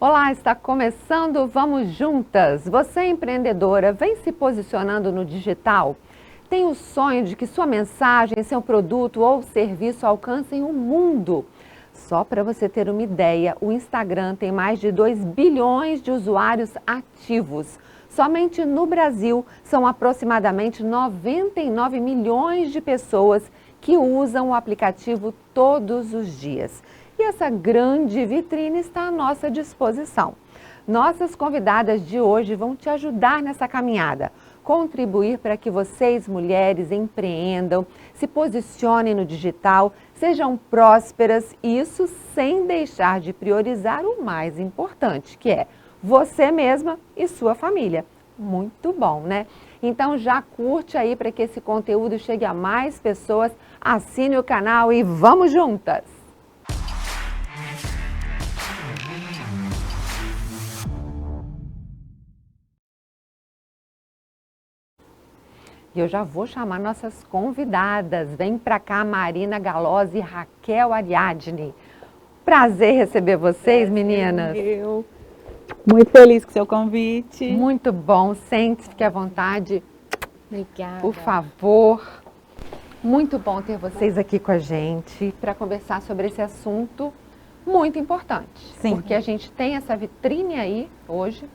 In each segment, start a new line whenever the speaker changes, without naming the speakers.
Olá, está começando Vamos Juntas! Você empreendedora, vem se posicionando no digital? Tem o sonho de que sua mensagem, seu produto ou serviço alcancem o mundo? Só para você ter uma ideia, o Instagram tem mais de 2 bilhões de usuários ativos. Somente no Brasil, são aproximadamente 99 milhões de pessoas que usam o aplicativo todos os dias. E essa grande vitrine está à nossa disposição. Nossas convidadas de hoje vão te ajudar nessa caminhada, contribuir para que vocês, mulheres, empreendam, se posicionem no digital, sejam prósperas, e isso sem deixar de priorizar o mais importante, que é você mesma e sua família. Muito bom, né? Então já curte aí para que esse conteúdo chegue a mais pessoas, assine o canal e vamos juntas! E eu já vou chamar nossas convidadas. Vem para cá, Marina Galozzi e Raquel Ariadne. Prazer receber vocês, meninas.
Eu muito feliz com o seu convite.
Muito bom, sente-se, fique à vontade.
Obrigada.
Por favor. Muito bom ter vocês aqui com a gente para conversar sobre esse assunto muito importante.
Sim.
Porque a gente tem essa vitrine aí hoje.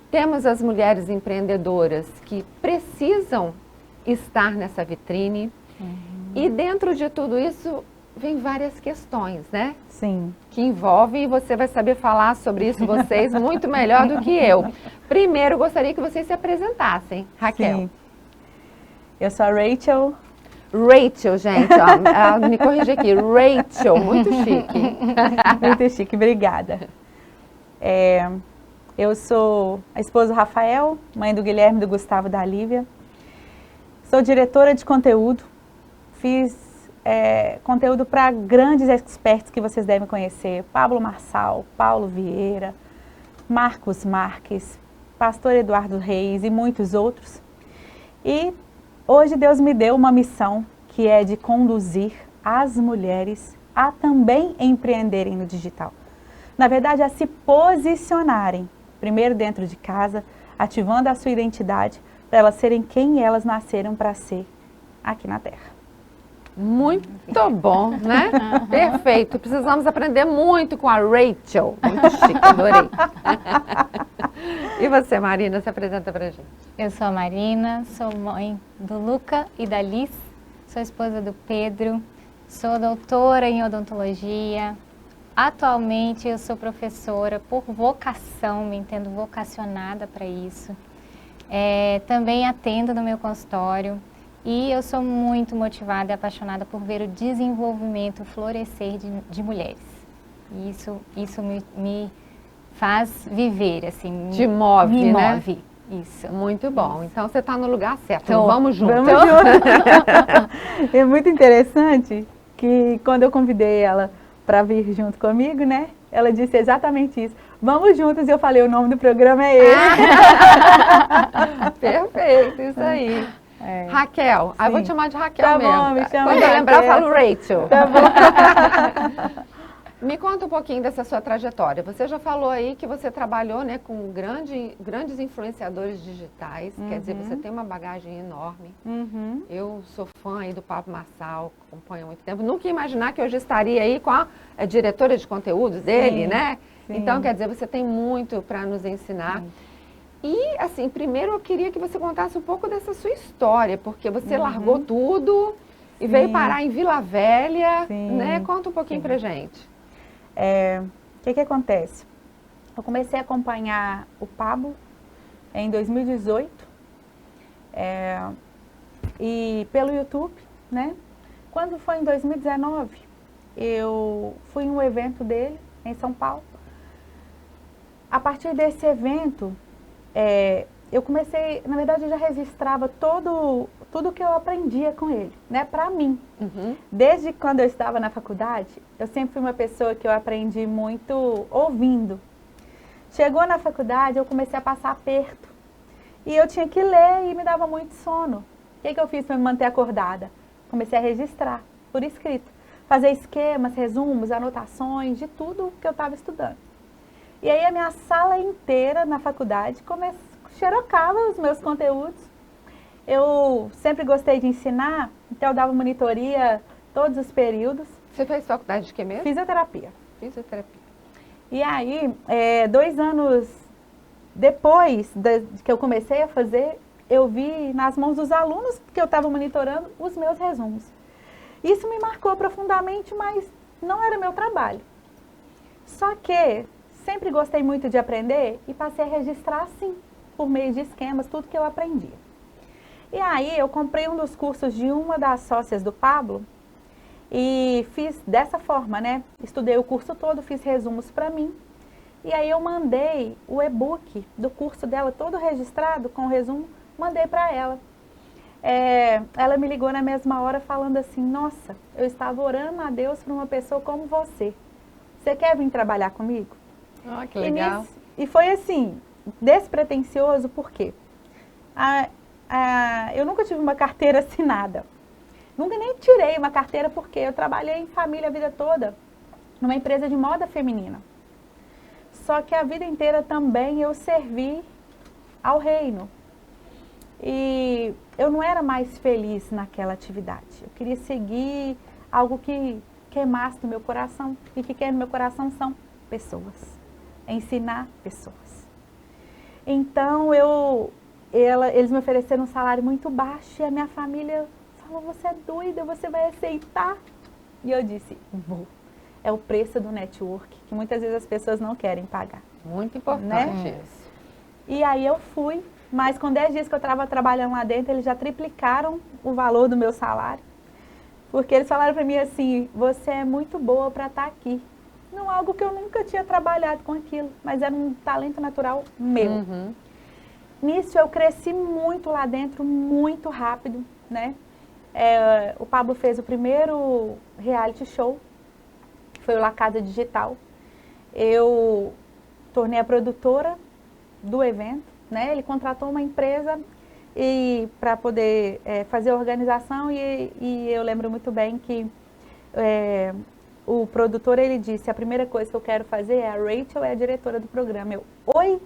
Temos as mulheres empreendedoras que precisam estar nessa vitrine. E dentro de tudo isso vem várias questões, né?
Sim.
Que envolvem, e você vai saber falar sobre isso, vocês, muito melhor do que eu. Primeiro, gostaria que vocês se apresentassem. Raquel.
Sim. Eu sou a Rachel.
Rachel, gente, ó, me corrija aqui. Rachel, muito chique.
Muito chique, obrigada. Eu sou a esposa do Rafael, mãe do Guilherme, do Gustavo e da Lívia. Sou diretora de conteúdo. Fiz conteúdo para grandes experts que vocês devem conhecer. Pablo Marçal, Paulo Vieira, Marcos Marques, Pastor Eduardo Reis e muitos outros. E hoje Deus me deu uma missão que é de conduzir as mulheres a também empreenderem no digital. Na verdade, a se posicionarem, primeiro dentro de casa, ativando a sua identidade, para elas serem quem elas nasceram para ser aqui na Terra.
Muito bom, né? Perfeito. Precisamos aprender muito com a Rachel. Muito chique, adorei. E você, Marina, se apresenta pra gente.
Eu sou a Marina, sou mãe do Luca e da Liz, sou esposa do Pedro, sou doutora em odontologia. Atualmente eu sou professora por vocação, me entendo vocacionada para isso. Também atendo no meu consultório e eu sou muito motivada e apaixonada por ver o desenvolvimento, o florescer de mulheres. E isso me faz viver, assim.
Te move,
me
né?
move. Isso.
Muito bom. Então você está no lugar certo.
Tô.
Vamos juntos.
Vamos juntos. É muito interessante que quando eu convidei ela para vir junto comigo, né? Ela disse exatamente isso. Vamos juntos, e eu falei, o nome do programa é esse.
Perfeito, isso aí. Raquel, eu vou te chamar de Raquel
Tá
mesmo.
bom, me chama
Quando
de
eu lembrar, eu
Raquel.
falo Rachel.
Tá bom.
Me conta um pouquinho dessa sua trajetória. Você já falou aí que você trabalhou, né, com grandes influenciadores digitais. Quer dizer, você tem uma bagagem enorme. Eu sou fã aí do Pablo Marçal, acompanho há muito tempo. Nunca ia imaginar que hoje estaria aí com a diretora de conteúdos dele, né?
Sim.
Então, quer dizer, você tem muito para nos ensinar. E, assim, primeiro eu queria que você contasse um pouco dessa sua história, porque você largou tudo e veio parar em Vila Velha, né? Conta um pouquinho pra gente.
O que acontece? Eu comecei a acompanhar o Pablo em 2018 e pelo YouTube, né? Quando foi em 2019, eu fui em um evento dele em São Paulo. A partir desse evento, eu comecei, na verdade eu já registrava tudo que eu aprendia com ele, né, para mim. Desde quando eu estava na faculdade, eu sempre fui uma pessoa que eu aprendi muito ouvindo. Chegou na faculdade, eu comecei a passar aperto. E eu tinha que ler e me dava muito sono. O que eu fiz para me manter acordada? Comecei a registrar, por escrito. Fazer esquemas, resumos, anotações de tudo que eu estava estudando. E aí a minha sala inteira na faculdade xerocava os meus conteúdos. Eu sempre gostei de ensinar, então eu dava monitoria todos os períodos.
Você fez faculdade de quê mesmo?
Fisioterapia.
Fisioterapia.
E aí, 2 anos depois que eu comecei a fazer, eu vi nas mãos dos alunos que eu estava monitorando os meus resumos. Isso me marcou profundamente, mas não era meu trabalho. Só que sempre gostei muito de aprender e passei a registrar assim, por meio de esquemas, tudo que eu aprendia. E aí eu comprei um dos cursos de uma das sócias do Pablo e fiz dessa forma, né? Estudei o curso todo, fiz resumos para mim. E aí eu mandei o e-book do curso dela, todo registrado, com o resumo, mandei para ela. Ela me ligou na mesma hora falando assim, nossa, eu estava orando a Deus por uma pessoa como você. Você quer vir trabalhar comigo?
Ah, que legal.
E foi assim, despretensioso, por quê? Eu nunca tive uma carteira assinada. Nunca nem tirei uma carteira porque eu trabalhei em família a vida toda, numa empresa de moda feminina. Só que a vida inteira também eu servi ao reino. E eu não era mais feliz naquela atividade. Eu queria seguir algo que queimasse no meu coração. E que queima no meu coração são pessoas. Ensinar pessoas. Então eles me ofereceram um salário muito baixo e a minha família falou, você é doida, você vai aceitar? E eu disse, vou. É o preço do network, que muitas vezes as pessoas não querem pagar.
Muito importante,
né?
isso.
E aí eu fui, mas com 10 dias que eu estava trabalhando lá dentro, eles já triplicaram o valor do meu salário. Porque eles falaram para mim assim, você é muito boa para estar aqui. Não algo que eu nunca tinha trabalhado com aquilo, mas era um talento natural meu.
Uhum.
Nisso eu cresci muito lá dentro, muito rápido, né? O Pablo fez o primeiro reality show, que foi o La Casa Digital. Eu tornei a produtora do evento, né? Ele contratou uma empresa para poder fazer a organização e eu lembro muito bem que o produtor, ele disse, a primeira coisa que eu quero fazer é a Rachel é a diretora do programa. Oi?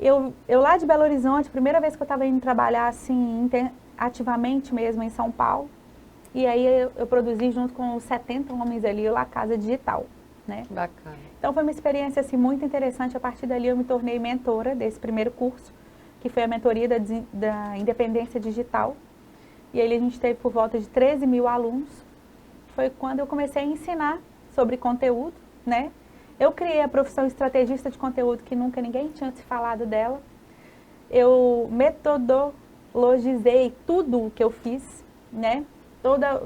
Eu lá de Belo Horizonte, primeira vez que eu estava indo trabalhar assim, ativamente mesmo em São Paulo, e aí eu produzi junto com os 70 homens ali, o La Casa Digital, né?
Bacana.
Então foi uma experiência assim, muito interessante, a partir dali eu me tornei mentora desse primeiro curso, que foi a mentoria da Independência Digital, e aí a gente teve por volta de 13 mil alunos, foi quando eu comecei a ensinar sobre conteúdo, né? Eu criei a profissão estrategista de conteúdo, que nunca ninguém tinha se falado dela. Eu metodologizei tudo o que eu fiz, né?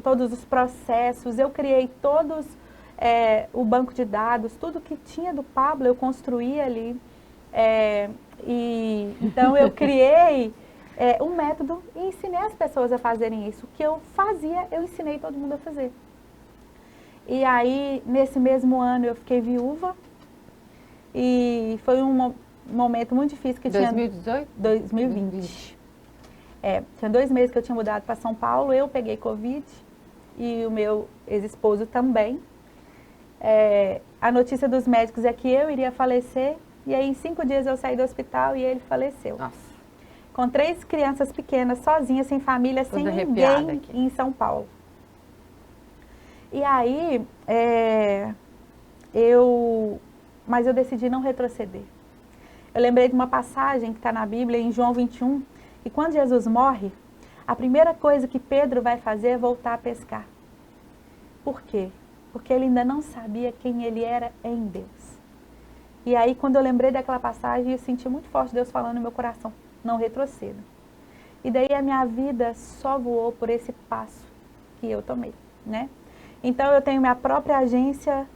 Todos os processos, eu criei todos o banco de dados, tudo que tinha do Pablo eu construí ali. Então eu criei um método e ensinei as pessoas a fazerem isso. O que eu fazia, eu ensinei todo mundo a fazer. E aí, nesse mesmo ano, eu fiquei viúva e foi um momento muito difícil que
2018?
2020. Tinha 2 meses que eu tinha mudado para São Paulo, eu peguei Covid e o meu ex-esposo também. A notícia dos médicos é que eu iria falecer e aí em 5 dias eu saí do hospital e ele faleceu.
Nossa.
Com 3 crianças pequenas, sozinha, sem família, sem ninguém aqui em São Paulo. E aí, mas eu decidi não retroceder. Eu lembrei de uma passagem que está na Bíblia, em João 21, e quando Jesus morre, a primeira coisa que Pedro vai fazer é voltar a pescar. Por quê? Porque ele ainda não sabia quem ele era em Deus. E aí, quando eu lembrei daquela passagem, eu senti muito forte Deus falando no meu coração, não retroceda. E daí a minha vida só voou por esse passo que eu tomei, né? Então, eu tenho minha própria agência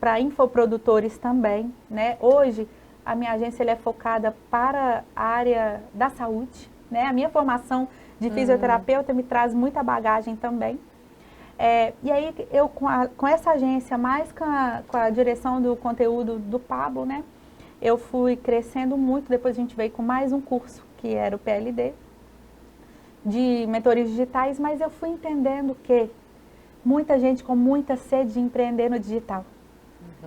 para infoprodutores também, né? Hoje, a minha agência é focada para a área da saúde, né? A minha formação de fisioterapeuta me traz muita bagagem também. E aí, eu com essa agência, mais com a direção do conteúdo do Pablo, né? Eu fui crescendo muito, depois a gente veio com mais um curso, que era o PLD, de mentorias digitais, mas eu fui entendendo que muita gente com muita sede de empreender no digital.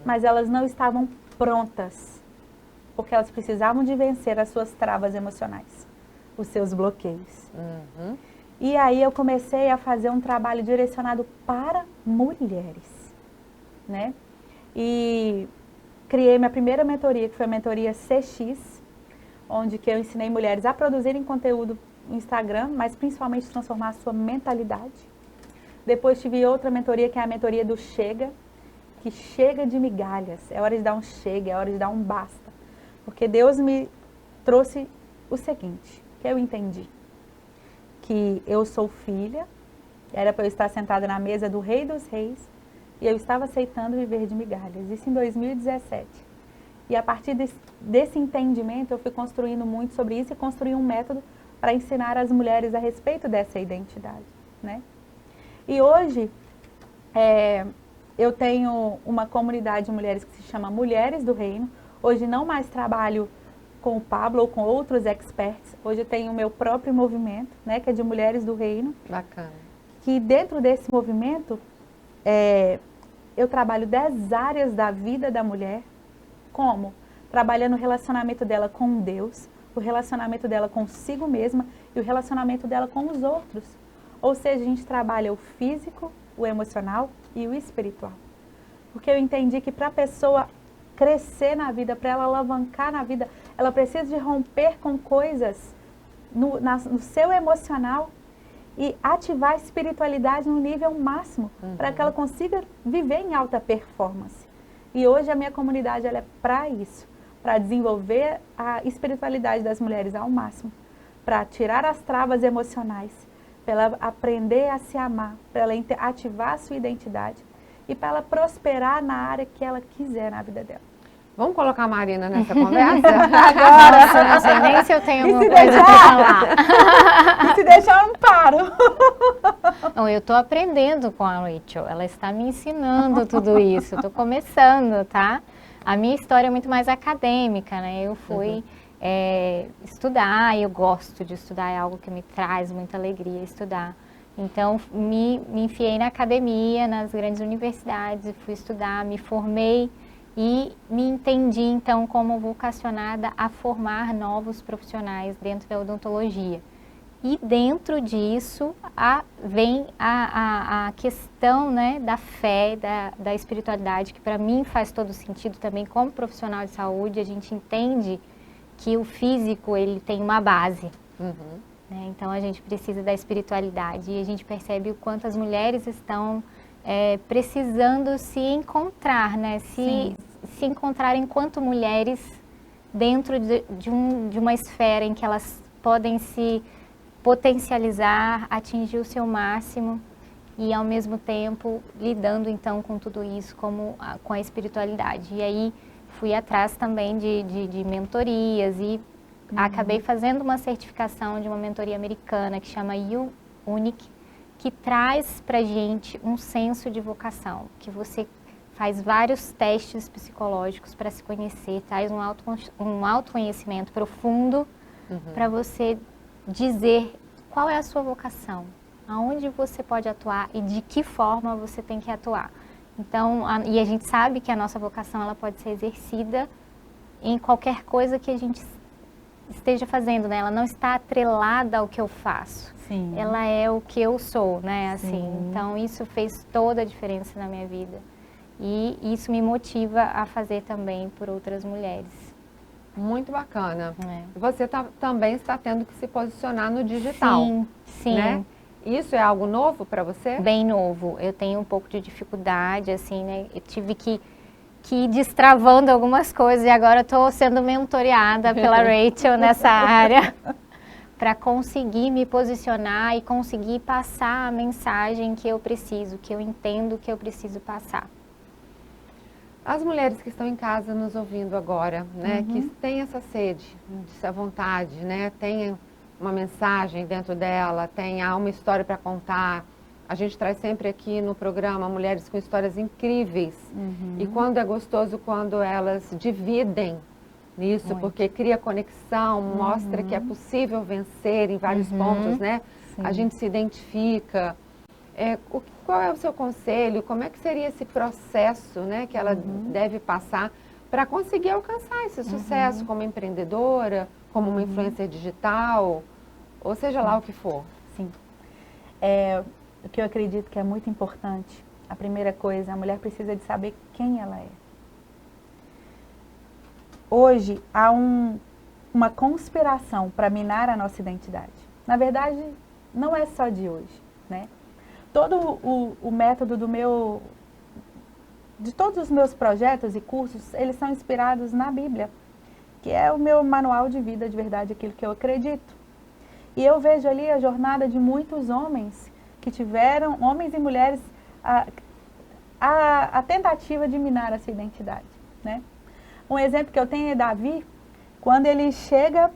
mas elas não estavam prontas, porque elas precisavam de vencer as suas travas emocionais, os seus bloqueios. E aí eu comecei a fazer um trabalho direcionado para mulheres, né? E criei minha primeira mentoria, que foi a mentoria CX, onde que eu ensinei mulheres a produzirem conteúdo no Instagram, mas principalmente transformar a sua mentalidade. Depois tive outra mentoria, que é a mentoria do Chega, que chega de migalhas, é hora de dar um chega, é hora de dar um basta. Porque Deus me trouxe o seguinte, que eu entendi, que eu sou filha, era para eu estar sentada na mesa do Rei dos Reis, e eu estava aceitando viver de migalhas, isso em 2017. E a partir desse entendimento, eu fui construindo muito sobre isso e construí um método para ensinar as mulheres a respeito dessa identidade, né? E hoje, eu tenho uma comunidade de mulheres que se chama Mulheres do Reino. Hoje não mais trabalho com o Pablo ou com outros experts. Hoje eu tenho o meu próprio movimento, né, que é de Mulheres do Reino.
Bacana.
Que dentro desse movimento, eu trabalho 10 áreas da vida da mulher. Como? Trabalhando o relacionamento dela com Deus, o relacionamento dela consigo mesma e o relacionamento dela com os outros. Ou seja, a gente trabalha o físico, o emocional e o espiritual. Porque eu entendi que para a pessoa crescer na vida, para ela alavancar na vida, ela precisa de romper com coisas no seu emocional e ativar a espiritualidade no nível máximo, para que ela consiga viver em alta performance. E hoje a minha comunidade ela é para isso, para desenvolver a espiritualidade das mulheres ao máximo, para tirar as travas emocionais, para ela aprender a se amar, para ela ativar a sua identidade e para ela prosperar na área que ela quiser na vida dela.
Vamos colocar a Marina nessa conversa?
Agora, eu não sei nem se eu tenho alguma coisa para falar.
E se deixar, eu não paro.
Não, eu estou aprendendo com a Rachel, ela está me ensinando tudo isso, estou começando, tá? A minha história é muito mais acadêmica, né? Eu fui estudar, eu gosto de estudar, é algo que me traz muita alegria estudar. Então, me enfiei na academia, nas grandes universidades, e fui estudar, me formei e me entendi, então, como vocacionada a formar novos profissionais dentro da odontologia. E dentro disso vem a questão, né, da fé, da espiritualidade, que para mim faz todo sentido também como profissional de saúde. A gente entende que o físico ele tem uma base, né? Então a gente precisa da espiritualidade e a gente percebe o quanto as mulheres estão precisando se encontrar, né? Se encontrar enquanto mulheres dentro de uma esfera em que elas podem se potencializar, atingir o seu máximo e ao mesmo tempo lidando então com tudo isso com a espiritualidade. E aí fui atrás também de mentorias e acabei fazendo uma certificação de uma mentoria americana que chama U-Unique, que traz pra gente um senso de vocação, que você faz vários testes psicológicos para se conhecer, traz um autoconhecimento profundo para você dizer qual é a sua vocação, aonde você pode atuar e de que forma você tem que atuar. Então, e a gente sabe que a nossa vocação ela pode ser exercida em qualquer coisa que a gente esteja fazendo, né? Ela não está atrelada ao que eu faço.
Sim.
Ela é o que eu sou, né? Assim, então isso fez toda a diferença na minha vida. E isso me motiva a fazer também por outras mulheres.
Muito bacana. Você também está tendo que se posicionar no digital.
Sim.
Né? Isso é algo novo para você?
Bem novo. Eu tenho um pouco de dificuldade, assim, né? Eu tive que ir destravando algumas coisas e agora estou sendo mentoreada pela Rachel nessa área para conseguir me posicionar e conseguir passar a mensagem que eu preciso, que eu entendo que eu preciso passar.
As mulheres que estão em casa nos ouvindo agora, né, que têm essa sede, essa vontade, né, tem uma mensagem dentro dela, há uma história para contar. A gente traz sempre aqui no programa mulheres com histórias incríveis. E quando é gostoso, quando elas dividem nisso, porque cria conexão, mostra que é possível vencer em vários pontos, né? A gente se identifica. Qual é o seu conselho? Como é que seria esse processo, né, que ela deve passar para conseguir alcançar esse sucesso como empreendedora, como uma influencer digital, ou seja lá o que for?
Sim. O que eu acredito que é muito importante, a primeira coisa, a mulher precisa de saber quem ela é. Hoje há uma conspiração para minar a nossa identidade. Na verdade, não é só de hoje, né? Todo o método de todos os meus projetos e cursos, eles são inspirados na Bíblia, que é o meu manual de vida, de verdade, aquilo que eu acredito. E eu vejo ali a jornada de muitos homens que tiveram, homens e mulheres, a tentativa de minar essa identidade, né? Um exemplo que eu tenho é Davi, quando ele chega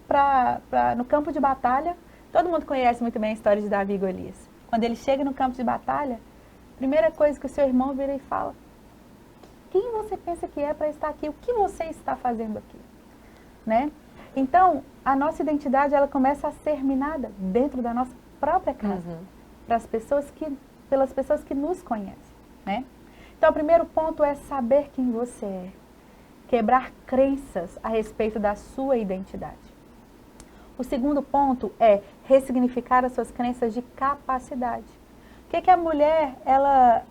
no campo de batalha, todo mundo conhece muito bem a história de Davi e Golias. Quando ele chega no campo de batalha, a primeira coisa que o seu irmão vira e fala: quem você pensa que é para estar aqui? O que você está fazendo aqui? Né? Então, a nossa identidade, ela começa a ser minada dentro da nossa própria casa, pelas pessoas que nos conhecem, né? Então, o primeiro ponto é saber quem você é. Quebrar crenças a respeito da sua identidade. O segundo ponto é ressignificar as suas crenças de capacidade. O que a mulher, ela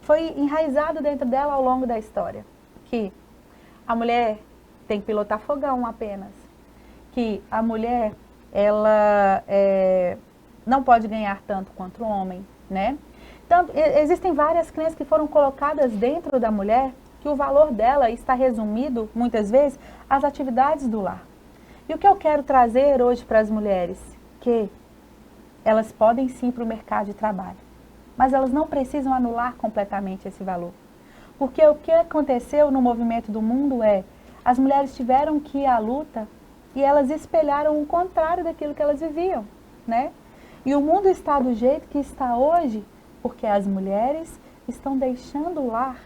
foi enraizado dentro dela ao longo da história? Que a mulher tem que pilotar fogão apenas. Que a mulher, ela não pode ganhar tanto quanto o homem, né? Então, existem várias crenças que foram colocadas dentro da mulher, que o valor dela está resumido, muitas vezes, às atividades do lar. E o que eu quero trazer hoje para as mulheres? Que elas podem sim ir para o mercado de trabalho, mas elas não precisam anular completamente esse valor. Porque o que aconteceu no movimento do mundo as mulheres tiveram que ir à luta e elas espelharam o contrário daquilo que elas viviam, né? E o mundo está do jeito que está hoje, porque as mulheres estão deixando o lar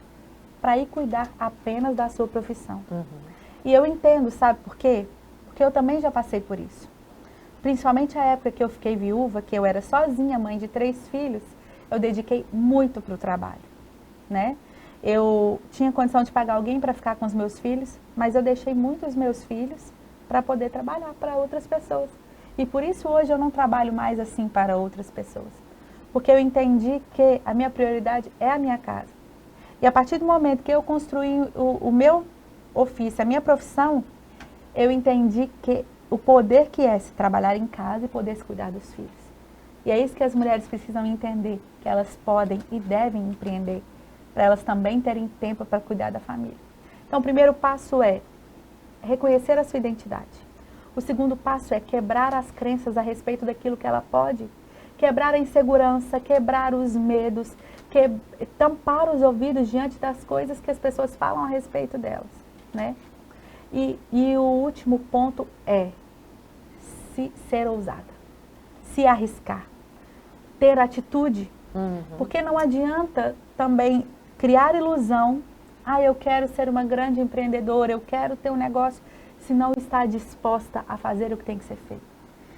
para ir cuidar apenas da sua profissão. E eu entendo, sabe por quê? Porque eu também já passei por isso. Principalmente a época que eu fiquei viúva, que eu era sozinha, mãe de 3 filhos, eu dediquei muito para o trabalho, né? Eu tinha condição de pagar alguém para ficar com os meus filhos, mas eu deixei muito os meus filhos para poder trabalhar para outras pessoas. E por isso hoje eu não trabalho mais assim para outras pessoas. Porque eu entendi que a minha prioridade é a minha casa. E a partir do momento que eu construí o meu ofício, a minha profissão, eu entendi que o poder que é se trabalhar em casa e poder se cuidar dos filhos. E é isso que as mulheres precisam entender, que elas podem e devem empreender, para elas também terem tempo para cuidar da família. Então, o primeiro passo é reconhecer a sua identidade. O segundo passo é quebrar as crenças a respeito daquilo que ela pode, quebrar a insegurança, quebrar os medos, tampar os ouvidos diante das coisas que as pessoas falam a respeito delas, né? E o último ponto é ser ousada, se arriscar, ter atitude, porque não adianta também criar ilusão, eu quero ser uma grande empreendedora, eu quero ter um negócio, se não está disposta a fazer o que tem que ser feito.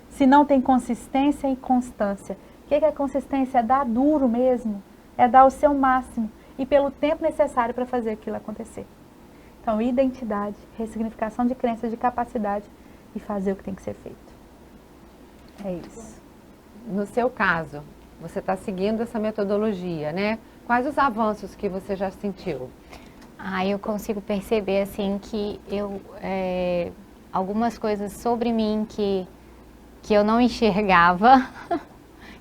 Se não tem consistência e constância. O que é consistência? É dar duro mesmo, é dar o seu máximo e pelo tempo necessário para fazer aquilo acontecer. Então, identidade, ressignificação de crenças, de capacidade e fazer o que tem que ser feito. É isso.
No seu caso, você está seguindo essa metodologia, né? Quais os avanços que você já sentiu?
Eu consigo perceber, assim, que algumas coisas sobre mim que eu não enxergava,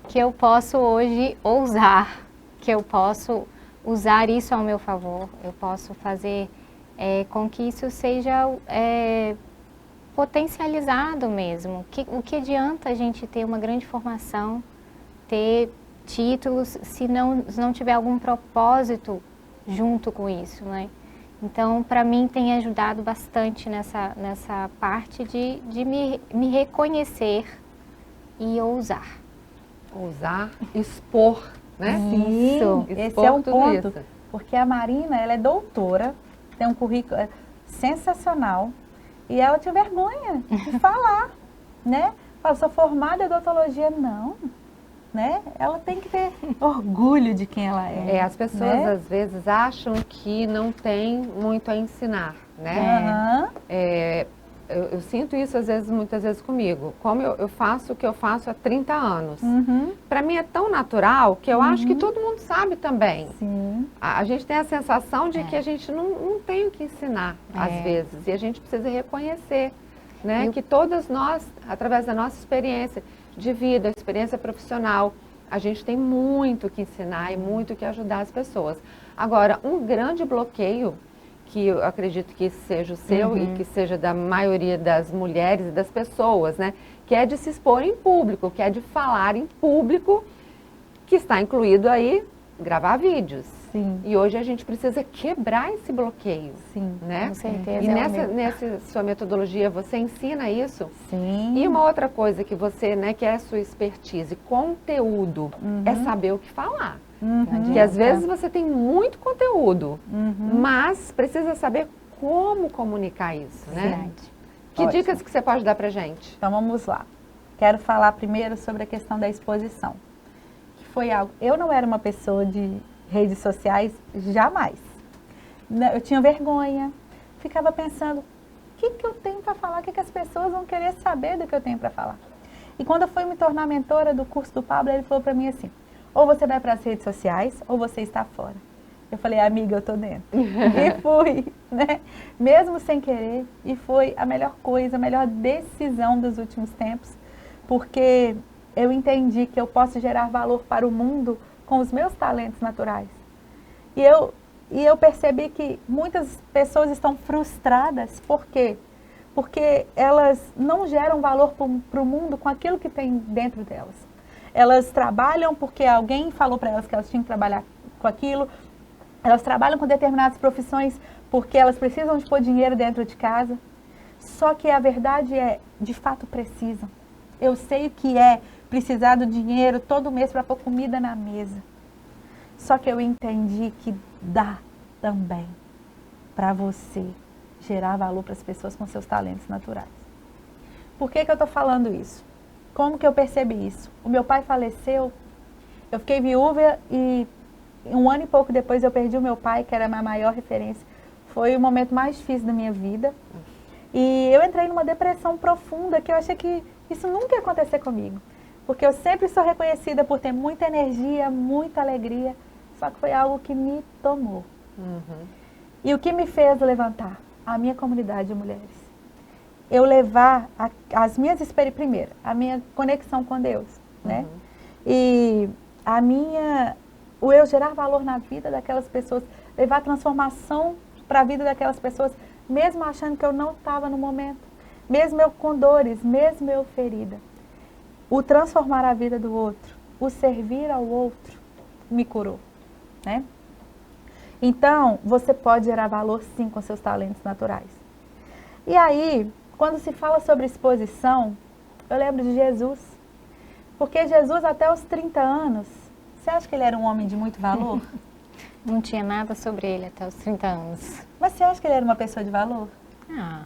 que eu posso hoje ousar, que eu posso usar isso ao meu favor, eu posso fazer com que isso seja potencializado mesmo. O que adianta a gente ter uma grande formação, ter títulos, se não tiver algum propósito junto com isso, né? Então, para mim, tem ajudado bastante nessa parte de me reconhecer e ousar.
Ousar, expor, né?
Sim,
Expor
esse é um ponto.
isso.
Porque a Marina, ela é doutora, tem um currículo sensacional e ela tinha vergonha de falar, né? Fala, sou formada em odontologia. Não, né? Ela tem que ter orgulho de quem ela é.
As pessoas
né?
às vezes acham que não tem muito a ensinar, né?
Aham.
Eu sinto isso muitas vezes comigo. Como eu faço o que eu faço há 30 anos.
Uhum.
Para mim é tão natural que eu acho que todo mundo sabe também.
Sim.
A gente tem a sensação de que a gente não tem o que ensinar, às vezes. E a gente precisa reconhecer, né? Que todas nós, através da nossa experiência de vida, experiência profissional, a gente tem muito que ensinar e muito que ajudar as pessoas. Agora, um grande bloqueio, que eu acredito que seja o seu e que seja da maioria das mulheres e das pessoas, né? Que é de se expor em público, que é de falar em público, que está incluído aí gravar vídeos.
Sim.
E hoje a gente precisa quebrar esse bloqueio,
Sim.
né?
Com certeza.
E nessa sua metodologia você ensina isso?
Sim.
E uma outra coisa que você, né, que é a sua expertise, conteúdo, é saber o que falar. Porque às vezes você tem muito conteúdo, mas precisa saber como comunicar isso, né?
Verdade.
Que
Ótimo.
dicas que você pode dar pra gente?
Então vamos lá. Quero falar primeiro sobre a questão da exposição. Que foi algo. Eu não era uma pessoa de redes sociais, jamais. Eu tinha vergonha, ficava pensando, o que eu tenho para falar? O que as pessoas vão querer saber do que eu tenho para falar? E quando eu fui me tornar mentora do curso do Pablo, ele falou para mim assim, ou você vai para as redes sociais, ou você está fora. Eu falei, amiga, eu tô dentro. E fui, né? Mesmo sem querer, e foi a melhor coisa, a melhor decisão dos últimos tempos, porque eu entendi que eu posso gerar valor para o mundo com os meus talentos naturais. E eu percebi que muitas pessoas estão frustradas, por quê? Porque elas não geram valor para o mundo com aquilo que tem dentro delas. Elas trabalham porque alguém falou para elas que elas tinham que trabalhar com aquilo. Elas trabalham com determinadas profissões porque elas precisam de pôr dinheiro dentro de casa. Só que a verdade é, de fato precisam. Eu sei o que é precisar do dinheiro todo mês para pôr comida na mesa. Só que eu entendi que dá também para você gerar valor para as pessoas com seus talentos naturais. Por que eu estou falando isso? Como que eu percebi isso? O meu pai faleceu, eu fiquei viúva e 1 ano e pouco depois eu perdi o meu pai, que era a minha maior referência. Foi o momento mais difícil da minha vida. E eu entrei numa depressão profunda que eu achei que isso nunca ia acontecer comigo. Porque eu sempre sou reconhecida por ter muita energia, muita alegria, só que foi algo que me tomou. E o que me fez levantar? A minha comunidade de mulheres. Eu levar as minhas experiências, primeiro, a minha conexão com Deus, né? E o eu gerar valor na vida daquelas pessoas, levar transformação para a vida daquelas pessoas, mesmo achando que eu não estava no momento, mesmo eu com dores, mesmo eu ferida. O transformar a vida do outro, o servir ao outro, me curou, né? Então, você pode gerar valor sim com seus talentos naturais. E aí, quando se fala sobre exposição, eu lembro de Jesus. Porque Jesus, até os 30 anos, você acha que ele era um homem de muito valor?
Não tinha nada sobre ele até os 30 anos.
Mas você acha que ele era uma pessoa de valor?
Ah,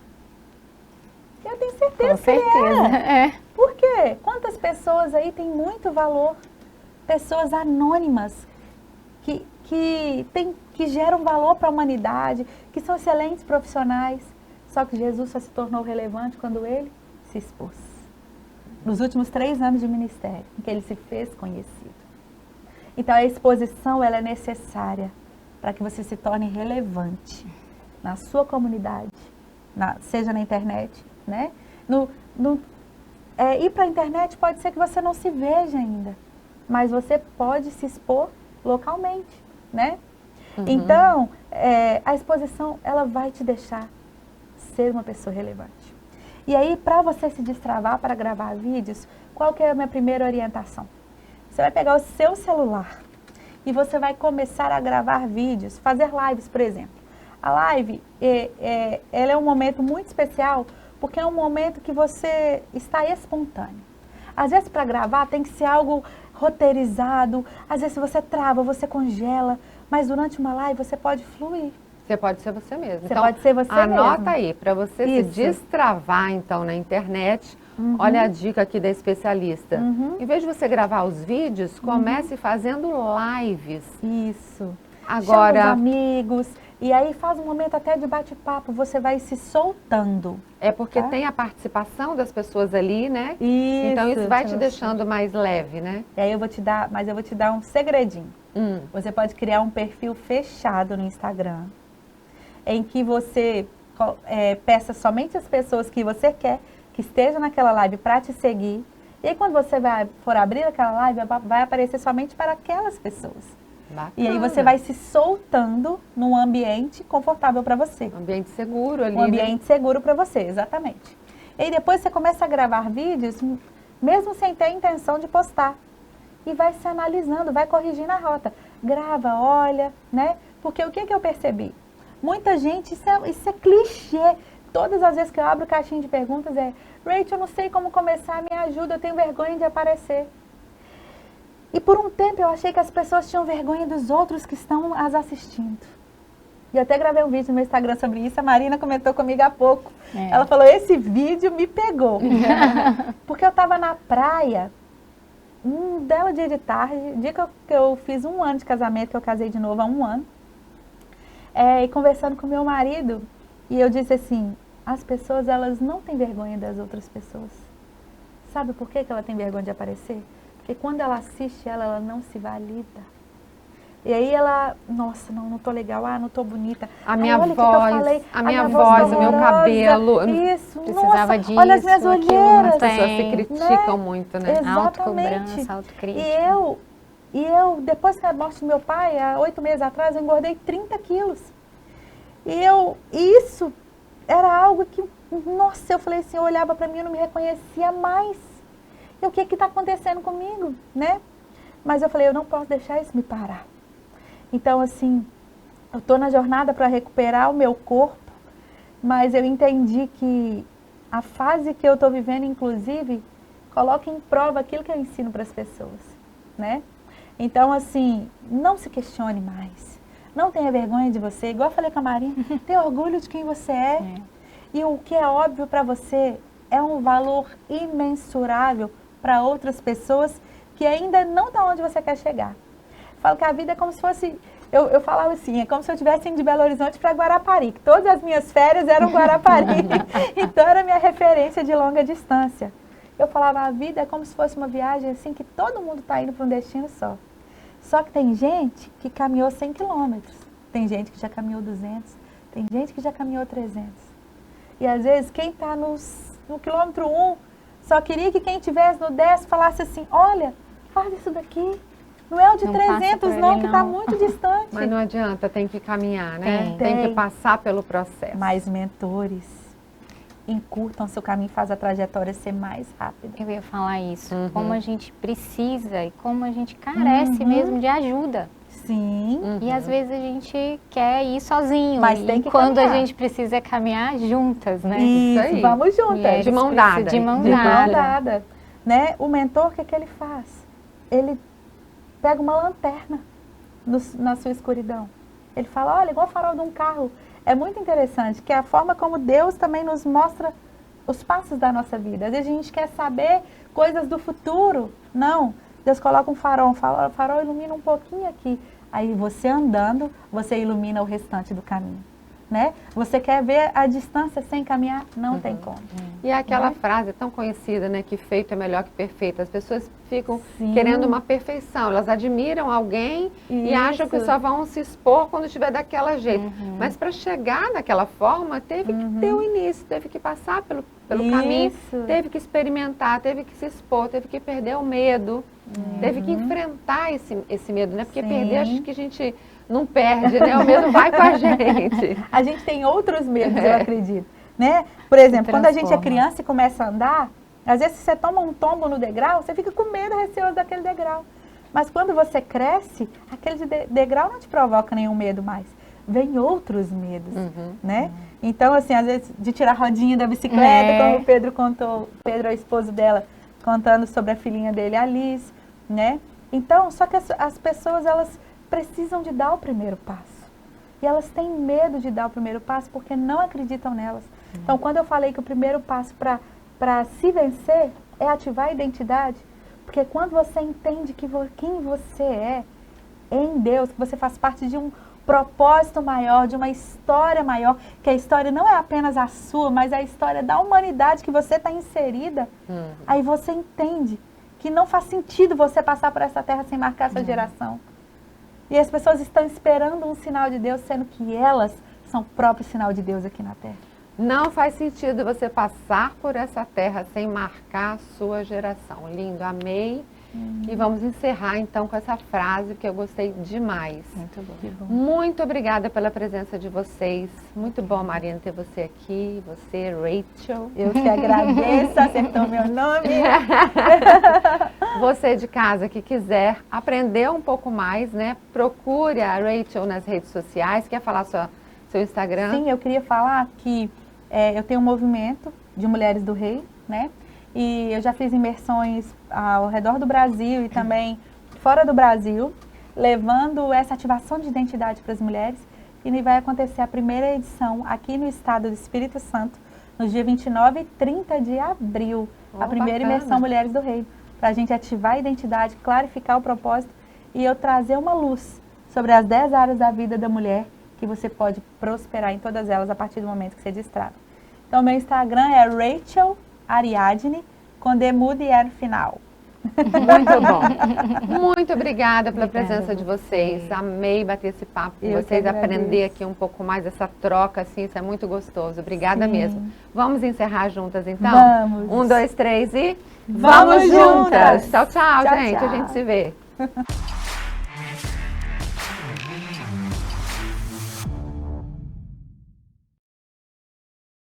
Eu tenho certeza
com
que ele
certeza.
era. Por quê? Quantas pessoas aí têm muito valor? Pessoas anônimas que geram valor para a humanidade, que são excelentes profissionais. Só que Jesus só se tornou relevante quando ele se expôs. Nos últimos 3 anos de ministério, em que ele se fez conhecido. Então a exposição ela é necessária para que você se torne relevante na sua comunidade, seja na internet, né? Ir para a internet pode ser que você não se veja ainda, mas você pode se expor localmente, né? Então, a exposição ela vai te deixar ser uma pessoa relevante. E aí, para você se destravar para gravar vídeos, qual que é a minha primeira orientação? Você vai pegar o seu celular e você vai começar a gravar vídeos, fazer lives, por exemplo. A live, ela é um momento muito especial, porque é um momento que você está espontâneo. Às vezes, para gravar, tem que ser algo roteirizado, às vezes você trava, você congela, mas durante uma live você pode fluir.
Você pode ser você mesmo.
Você pode ser você
anota
mesmo.
aí, para você
Isso.
se destravar, então, na internet, Olha a dica aqui da especialista. Em vez de você gravar os vídeos, comece fazendo lives.
Isso.
Agora,
Chama os amigos. E aí faz um momento até de bate-papo, você vai se soltando.
é porque tem a participação das pessoas ali, né?
Isso.
Então isso vai te deixando mais leve, né?
E aí eu vou te dar um segredinho. Você pode criar um perfil fechado no Instagram, em que você peça somente as pessoas que você quer que estejam naquela live para te seguir. E aí quando você for abrir aquela live, vai aparecer somente para aquelas pessoas.
Bacana.
E aí você vai se soltando num ambiente confortável para você.
Um ambiente seguro ali,
Um ambiente seguro para você, exatamente. E aí depois você começa a gravar vídeos, mesmo sem ter a intenção de postar. E vai se analisando, vai corrigindo a rota. Grava, olha, né? Porque o que eu percebi? Muita gente, isso é clichê. Todas as vezes que eu abro caixinha de perguntas Rachel, eu não sei como começar, me ajuda, eu tenho vergonha de aparecer. E por um tempo eu achei que as pessoas tinham vergonha dos outros que estão as assistindo. E eu até gravei um vídeo no meu Instagram sobre isso, a Marina comentou comigo há pouco. Ela falou, esse vídeo me pegou. Porque eu estava na praia, um belo dia de tarde, dia que eu fiz 1 ano de casamento, que eu casei de novo há 1 ano. E conversando com meu marido, e eu disse assim, as pessoas, elas não têm vergonha das outras pessoas. Sabe por que ela tem vergonha de aparecer? Porque quando ela assiste ela não se valida. E aí ela, nossa, não tô legal, não tô bonita.
A minha
olha
voz,
que eu falei,
a minha voz, o meu cabelo.
Isso,
Precisava
nossa,
disso,
olha as minhas
aquilo,
olheiras.
As pessoas se
Tem,
criticam muito, né?
Exatamente.
Autocobrança, autocrítica.
E eu, depois da morte do meu pai, há 8 meses atrás, eu engordei 30 quilos. E isso era algo que, nossa, eu falei assim, eu olhava pra mim e não me reconhecia mais. E o que está acontecendo comigo, né? Mas eu falei, eu não posso deixar isso me parar. Então, assim, eu estou na jornada para recuperar o meu corpo, mas eu entendi que a fase que eu estou vivendo, inclusive, coloca em prova aquilo que eu ensino para as pessoas, né? Então, assim, não se questione mais. Não tenha vergonha de você. Igual eu falei com a Marina, tenha orgulho de quem você é. E o que é óbvio para você é um valor imensurável para outras pessoas que ainda não estão onde você quer chegar. Falo que a vida é como se fosse, eu falava assim, é como se eu estivesse indo de Belo Horizonte para Guarapari, que todas as minhas férias eram Guarapari, então era a minha referência de longa distância. Eu falava, a vida é como se fosse uma viagem assim, que todo mundo está indo para um destino só. Só que tem gente que caminhou 100 quilômetros, tem gente que já caminhou 200, tem gente que já caminhou 300. E às vezes quem está no quilômetro 1, só queria que quem estivesse no 10 falasse assim, olha, faz isso daqui. Não é o de
Não
300 não, que está muito distante.
Mas não adianta, tem que caminhar, né?
Tem.
Tem que passar pelo processo.
Mas mentores encurtam seu caminho, faz a trajetória ser mais rápida.
Eu ia falar isso, como a gente precisa e como a gente carece mesmo de ajuda.
Sim.
E às vezes a gente quer ir sozinho.
Mas tem que
quando
caminhar.
a gente precisa caminhar juntas, né?
Isso,
aí.
vamos juntas.
Mulheres
De mão
precisam
dada.
De mão
De mão
dada.
dada. Né? O mentor, o que ele faz? Ele pega uma lanterna na sua escuridão. Ele fala, olha, igual o farol de um carro. É muito interessante, que é a forma como Deus também nos mostra os passos da nossa vida. Às vezes a gente quer saber coisas do futuro. Não, Deus coloca um farol, o farol ilumina um pouquinho aqui. Aí você andando, você ilumina o restante do caminho. Né? Você quer ver a distância sem caminhar? Não tem como.
E é aquela frase tão conhecida, né? Que feito é melhor que perfeito. As pessoas ficam
Sim.
querendo uma perfeição. Elas admiram alguém e acham que
Isso.
só vão se expor quando estiver daquela jeito. Mas para chegar daquela forma, teve que ter o início, teve que passar pelo caminho,
Isso.
teve que experimentar, teve que se expor, teve que perder o medo, teve que enfrentar esse medo, né? Porque
Sim.
perder, acho que a gente não perde, né? O medo vai com a gente.
A gente tem outros medos, eu acredito. Né? Por exemplo, quando a gente é
transforma.
criança e começa a andar, às vezes você toma um tombo no degrau, você fica com medo, receoso daquele degrau. Mas quando você cresce, aquele degrau não te provoca nenhum medo mais. Vem outros medos, né? Então, assim, às vezes, de tirar a rodinha da bicicleta, como o Pedro contou, Pedro é o esposo dela, contando sobre a filhinha dele, Alice, né? Então, só que as pessoas, elas precisam de dar o primeiro passo. E elas têm medo de dar o primeiro passo porque não acreditam nelas. Então, quando eu falei que o primeiro passo para para se vencer é ativar a identidade. Porque quando você entende quem você é em Deus, que você faz parte de um propósito maior, de uma história maior, que a história não é apenas a sua, mas a história da humanidade que você está inserida, aí você entende que não faz sentido você passar por essa terra sem marcar essa geração. E as pessoas estão esperando um sinal de Deus, sendo que elas são o próprio sinal de Deus aqui na terra.
Não faz sentido você passar por essa terra sem marcar a sua geração. Lindo, amei. E vamos encerrar então com essa frase que eu gostei demais.
Muito bom.
Muito obrigada pela presença de vocês. Muito bom, Mariana, ter você aqui. Você, Rachel.
Eu que agradeço, acertou meu nome.
Você de casa que quiser aprender um pouco mais, né? Procure a Rachel nas redes sociais. Quer falar seu Instagram?
Sim, eu queria falar que eu tenho um movimento de Mulheres do Rei, né? E eu já fiz imersões ao redor do Brasil e também fora do Brasil, levando essa ativação de identidade para as mulheres. E vai acontecer a primeira edição aqui no estado do Espírito Santo, no dia 29 e 30 de abril. A primeira imersão Mulheres do Rei, para a gente ativar a identidade, clarificar o propósito e eu trazer uma luz sobre as 10 áreas da vida da mulher que você pode prosperar em todas elas a partir do momento que você destrava. Então, meu Instagram é Rachel Ariadne, com D mudo e R final.
Muito bom. Muito obrigada pela presença de vocês. Amei bater esse papo com vocês, aprender aqui um pouco mais essa troca, assim, isso é muito gostoso. Obrigada mesmo. Vamos encerrar juntas, então?
Vamos.
1, 2, 3 e...
Vamos juntas!
Tchau, tchau, gente. A gente se vê.